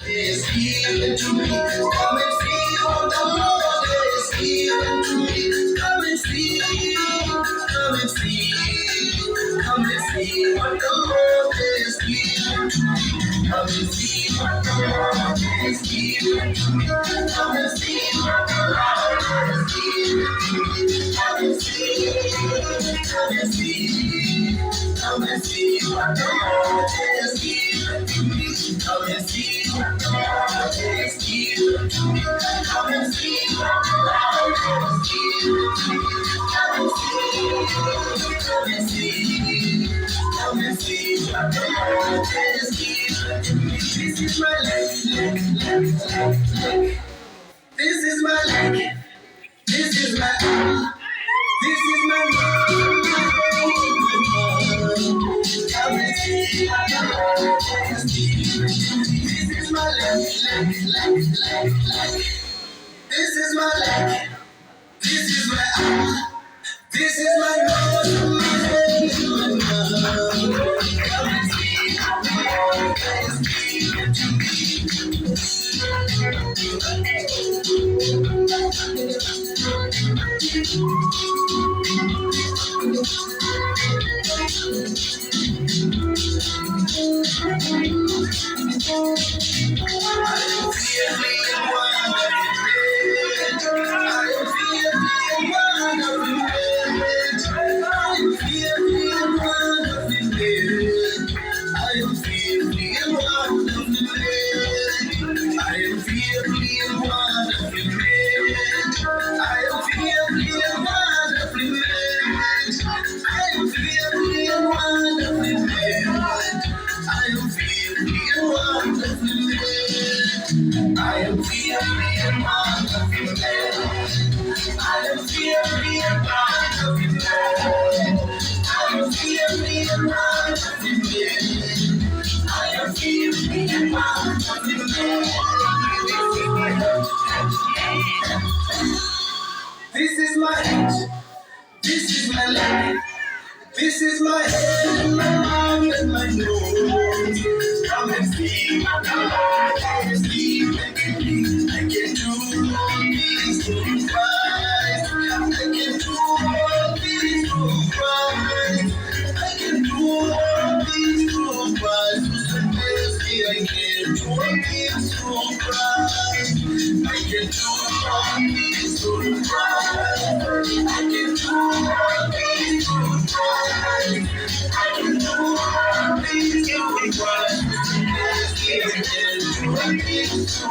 is given to me. Come and see what the Lord is given to me. Come and see, come and see, come and see what the Lord is given to me. Come and see what the Lord is given to me. Come and see what the Lord is given to me. Come and see, come and see, come and see what the Lord is given to me. Come and see what the Lord is given to me. Come and see what the Lord is given to me. Come and see, come and see, come and see what the Lord is given to me. This is my life. This is my life. This is my all. This is my love. Come and see what the Lord is given to me. This is my life. This is my life. This is my all. This is my Lord, my love. Come and see what the Lord is given to me. I am fearfully and wonderfully made. I am fearfully and wonderfully made. I am fearfully and wonderfully made. I am fearfully and wonderfully made. I am fearfully and wonderfully made. I am fearfully and wonderfully made. I am fearfully and wonderfully made. I am fearfully and wonderfully made. I am fearfully and wonderfully made. I am fearfully and wonderfully made. I am fearfully and wonderfully made. I am fearfully and wonderfully made. This is my head. This is my life. This is my head and my mouth and my nose. Come and see what the Lord is given to me. I can do all things through Christ. I can do all things through Christ. I can do all things through Christ. Who says me I can do all things through Christ. I can do all things through Christ. I can do all things through Christ. I can do all things through Christ. I can do all things through